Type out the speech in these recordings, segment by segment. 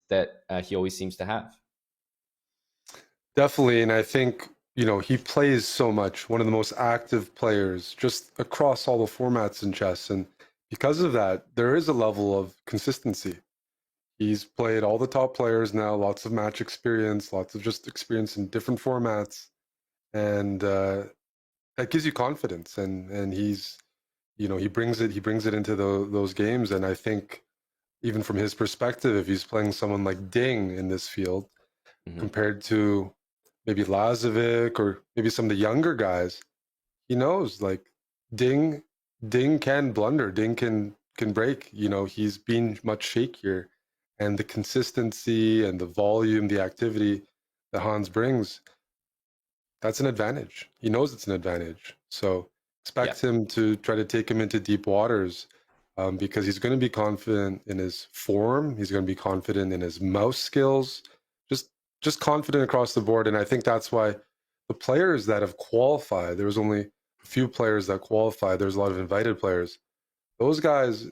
that he always seems to have. Definitely, and I think, he plays so much, one of the most active players just across all the formats in chess. And because of that, there is a level of consistency. He's played all the top players now, lots of match experience, lots of just experience in different formats. And that gives you confidence. And he brings it into those games. And I think even from his perspective, if he's playing someone like Ding in this field, Hmm. compared to maybe Lazovic or maybe some of the younger guys, he knows like Ding Ding can blunder, Ding can break. He's been much shakier, and the consistency and the volume, the activity that Hans brings, that's an advantage. He knows it's an advantage. So Yeah. expect him to try to take him into deep waters, because he's going to be confident in his form. He's going to be confident in his mouse skills, just just confident across the board. And I think that's why the players that have qualified, there was only a few players that qualified. There's a lot of invited players. Those guys,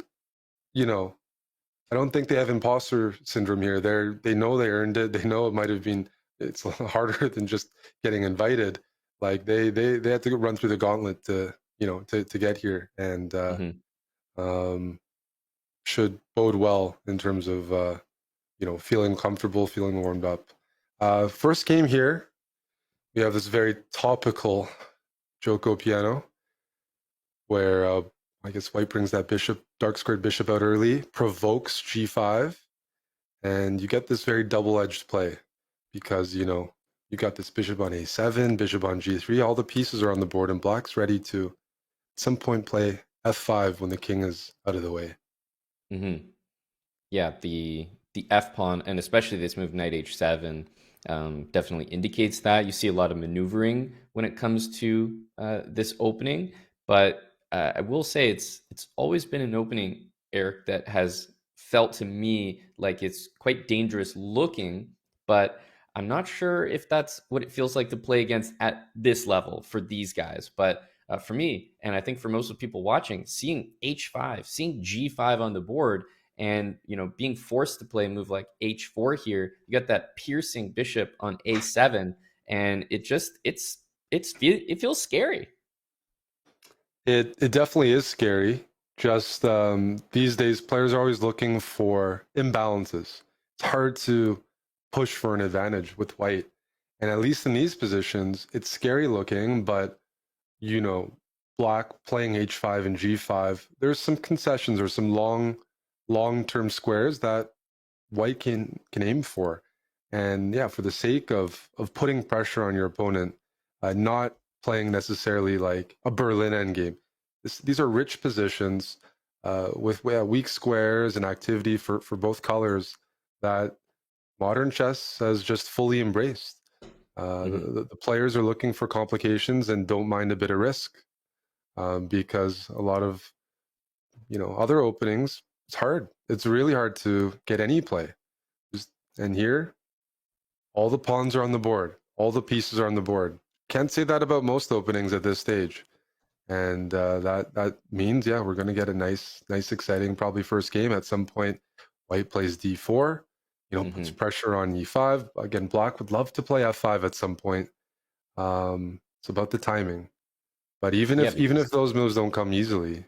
you know, I don't think they have imposter syndrome here. They know they earned it. They know it might have been it's harder than just getting invited. Like they had to run through the gauntlet to get here, and Hmm. um, should bode well in terms of feeling comfortable, feeling warmed up. First game here, we have this very topical Joko piano where I guess White brings that bishop, dark squared bishop out early, provokes g5, and you get this very double-edged play because you got this bishop on a7, bishop on g3, all the pieces are on the board, and black's ready to at some point play f5 when the king is out of the way. Hmm. Yeah, the F pawn, and especially this move knight h7, definitely indicates that. You see a lot of maneuvering when it comes to this opening, but I will say it's always been an opening, Eric, that has felt to me like it's quite dangerous looking, but I'm not sure if that's what it feels like to play against at this level for these guys. But for me, and I think for most of the people watching, seeing h5, seeing g5 on the board, and being forced to play a move like h4 here, you got that piercing bishop on a7, and it feels scary. It definitely is scary. Just these days, players are always looking for imbalances. It's hard to push for an advantage with white, and at least in these positions, it's scary looking. But you know, black playing h5 and g5, there's some concessions or some long-term squares that white can aim for. And yeah, for the sake of putting pressure on your opponent, not playing necessarily like a Berlin endgame. These are rich positions with weak squares and activity for both colors that modern chess has just fully embraced. Hmm. The players are looking for complications and don't mind a bit of risk, because a lot of other openings, it's hard. It's really hard to get any play. Just, and here, all the pawns are on the board. All the pieces are on the board. Can't say that about most openings at this stage. And that means, yeah, we're going to get a nice, exciting, probably first game at some point. White plays d4, puts Hmm. pressure on e5. Again, black would love to play f5 at some point. It's about the timing. But even Yeah, if even if because those moves don't come easily,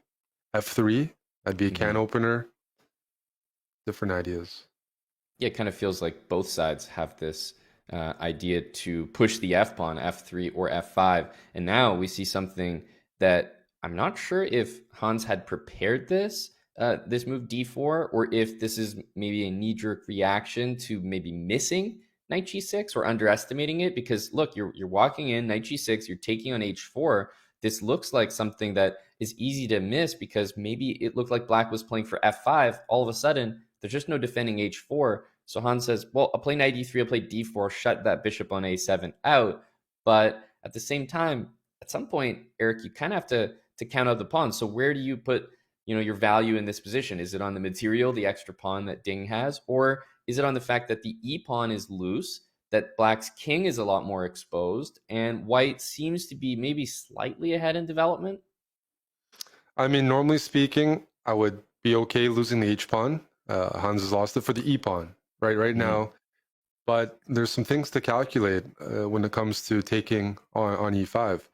f3, that'd be a can mhm. opener. Different ideas. Yeah, it kind of feels like both sides have this idea to push the F pawn, F3 or F5. And now we see something that I'm not sure if Hans had prepared this move D4, or if this is maybe a knee jerk reaction to maybe missing knight G6 or underestimating it. Because look, you're walking in knight G6, you're taking on H4. This looks like something that is easy to miss because maybe it looked like black was playing for F5. All of a sudden, there's just no defending H4. So Han says, well, I'll play knight e3, I'll play d4, shut that bishop on a7 out. But at the same time, at some point, Eric, you kind of have to count out the pawns. So where do you put your value in this position? Is it on the material, the extra pawn that Ding has, or is it on the fact that the e pawn is loose, that black's king is a lot more exposed, and white seems to be maybe slightly ahead in development? I mean, normally speaking, I would be okay losing the h pawn. Hans has lost it for the e pawn. right Hmm. now. But there's some things to calculate when it comes to taking on e5.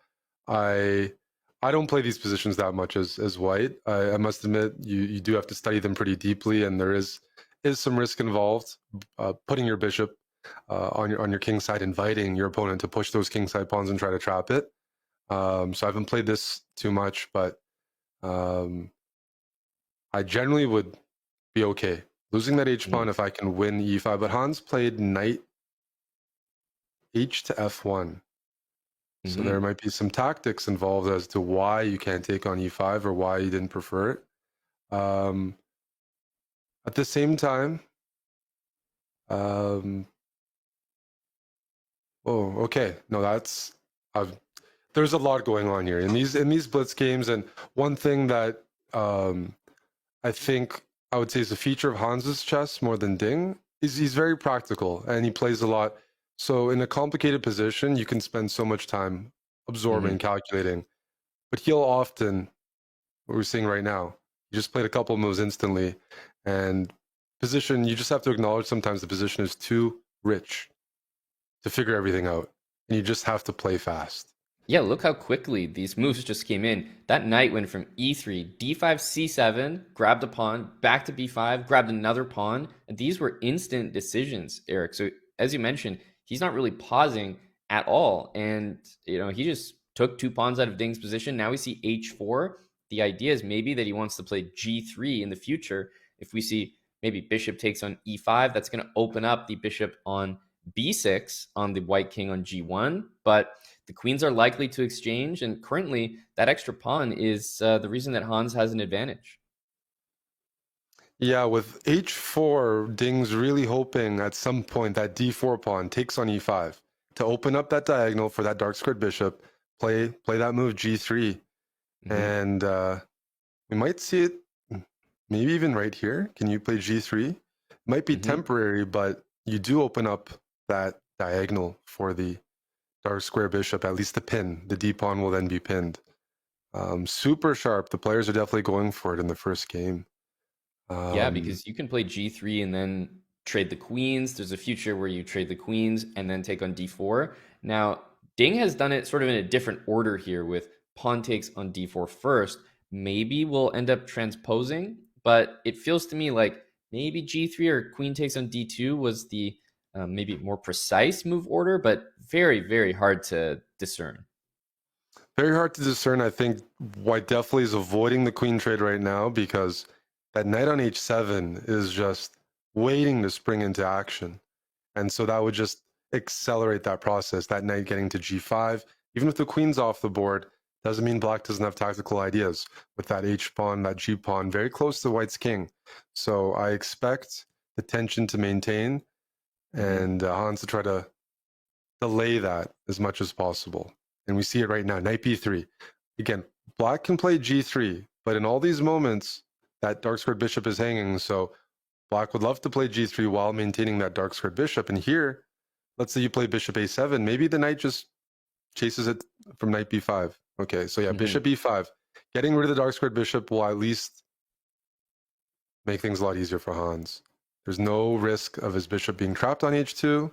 I I don't play these positions that much as white. I must admit you do have to study them pretty deeply, and there is some risk involved. Putting your bishop on your king side, inviting your opponent to push those king side pawns and try to trap it. So I haven't played this too much, but um, I generally would be okay losing that h pawn Hmm. if I can win e5. But Hans played knight h to f1. So there Hmm. might be some tactics involved as to why you can't take on e5 or why you didn't prefer it. Um, at the same time, um, oh, okay, no, I've, there's a lot going on here in these blitz games, and one thing that um, I think I would say is a feature of Hans's chess more than Ding is he's very practical and he plays a lot. So in a complicated position, you can spend so much time absorbing, Hmm. calculating, but he'll often what we're seeing right now. You just played a couple moves instantly, and position. You just have to acknowledge sometimes the position is too rich to figure everything out, and you just have to play fast. Yeah, look how quickly these moves just came in. That knight went from e3, d5, c7, grabbed a pawn, back to b5, grabbed another pawn. And these were instant decisions, Eric. So as you mentioned, he's not really pausing at all. And, he just took two pawns out of Ding's position. Now we see h4. The idea is maybe that he wants to play g3 in the future. If we see maybe bishop takes on e5, that's going to open up the bishop on b6 on the white king on g1. But the queens are likely to exchange, and currently that extra pawn is the reason that Hans has an advantage. Yeah, with h4, Ding's really hoping at some point that d4 pawn takes on e5 to open up that diagonal for that dark squared bishop. Play that move g3, Hmm. and we might see it maybe even right here. Can you play g3? Might be Hmm. temporary, but you do open up that diagonal for the dark square bishop, at least the pin. The d pawn will then be pinned. Super sharp. The players are definitely going for it in the first game. Yeah, Um, because you can play g3 and then trade the queens. There's a future where you trade the queens and then take on d4. Now, Ding has done it sort of in a different order here with pawn takes on d4 first. Maybe we'll end up transposing, but it feels to me like maybe g3 or queen takes on d2 was the maybe more precise move order, but very, very hard to discern. Very hard to discern. I think White definitely is avoiding the queen trade right now because that knight on h7 is just waiting to spring into action. And so that would just accelerate that process, that knight getting to g5. Even if the queen's off the board, doesn't mean black doesn't have tactical ideas with that h pawn, that g pawn, very close to white's king. So I expect the tension to maintain Hmm. and Hans to try to delay that as much as possible. And we see it right now, knight b3. Again, black can play g3, but in all these moments, that dark squared bishop is hanging. So black would love to play g3 while maintaining that dark squared bishop. And here, let's say you play bishop a7, maybe the knight just chases it from knight b5. Okay, so yeah, bishop Hmm. e5. Getting rid of the dark squared bishop will at least make things a lot easier for Hans. There's no risk of his bishop being trapped on h2,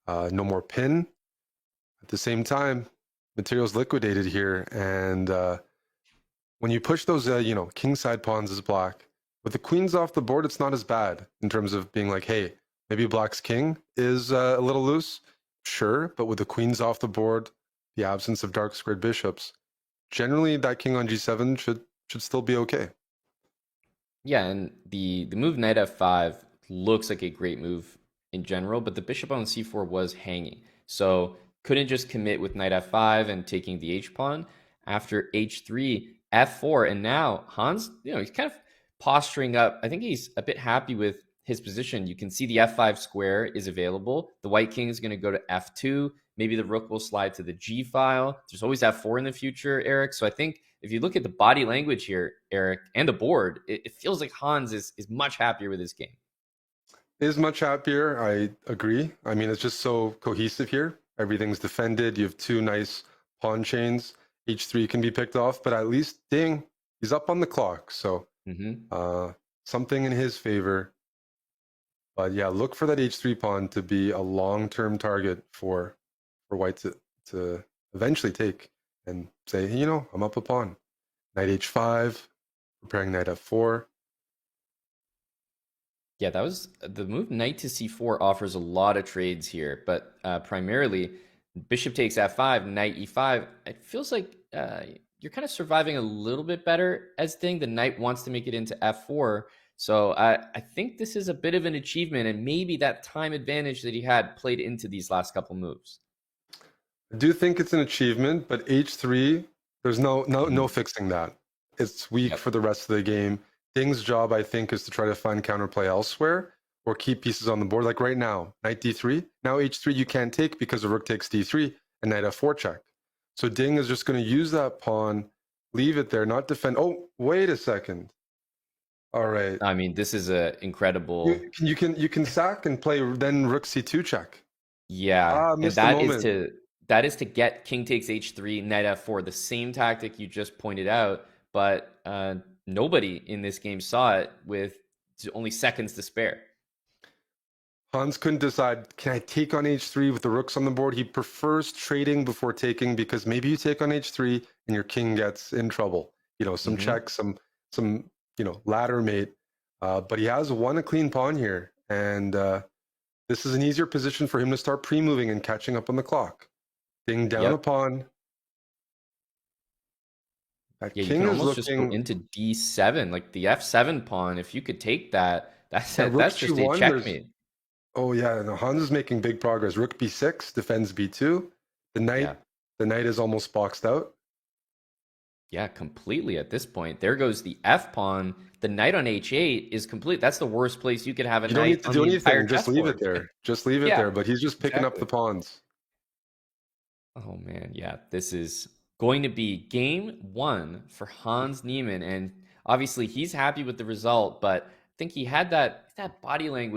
no more pin. At the same time, material's liquidated here, and when you push those, king side pawns as black, with the queens off the board, it's not as bad in terms of being like, hey, maybe black's king is a little loose, sure, but with the queens off the board, the absence of dark squared bishops, generally that king on g7 should still be okay. Yeah, and the move knight f5 looks like a great move in general, but the bishop on c4 was hanging. So couldn't just commit with knight f5 and taking the h pawn. After h3, f4, and now Hans, he's kind of posturing up. I think he's a bit happy with his position. You can see the f5 square is available. The white king is going to go to f2. Maybe the rook will slide to the g file. There's always f4 in the future, Eric. So I think if you look at the body language here, Eric, and the board, it feels like Hans is much happier with his game. Is much happier, I agree. I mean, it's just so cohesive here. Everything's defended. You have two nice pawn chains. H3 can be picked off, but at least Ding, he's up on the clock. So Hmm. uh, something in his favor. But yeah, look for that h3 pawn to be a long-term target for white to eventually take and say, hey, I'm up a pawn. Knight h5, preparing knight f4. Yeah, that was the move. Knight to c4 offers a lot of trades here, but primarily bishop takes f5, knight e5. It feels like you're kind of surviving a little bit better as thing. The knight wants to make it into f4, so I think this is a bit of an achievement, and maybe that time advantage that he had played into these last couple moves. I do think it's an achievement, but h3, there's no Mhm. fixing that. It's weak Yep. for the rest of the game. Ding's job, I think, is to try to find counterplay elsewhere or keep pieces on the board. Like right now, knight d3. Now h3 you can't take because the rook takes d3 and knight f4 check. So Ding is just going to use that pawn, leave it there, not defend. Oh, wait a second. All right. I mean, this is a incredible. You can sack and play then rook c2 check. Yeah, and Missed the moment. that is to get king takes h3, knight f4, the same tactic you just pointed out, but nobody in this game saw it with only seconds to spare. Hans couldn't decide, can I take on h3 with the rooks on the board? He prefers trading before taking because maybe you take on h3 and your king gets in trouble. Some Hmm. checks, some ladder mate. But he has won a clean pawn here, and this is an easier position for him to start pre-moving and catching up on the clock. Being down a Yep. pawn, that Yeah, you king can is almost just go looking. into d7, like the f7 pawn. If you could take that, Yeah, rook that's just a g1. There's checkmate. Oh yeah, no, Hans is making big progress. Rook b6 defends b2. The Yeah. knight, the knight is almost boxed out. Yeah, completely at this point. There goes the f pawn. The knight on h8 is complete. That's the worst place you could have a You don't knight need to on do the entire anything. Just leave it chessboard. there. Just leave it Yeah, there. But he's just picking up exactly. the pawns. Oh man, yeah, this is going to be game one for Hans Niemann, and obviously he's happy with the result, but I think he had that body language.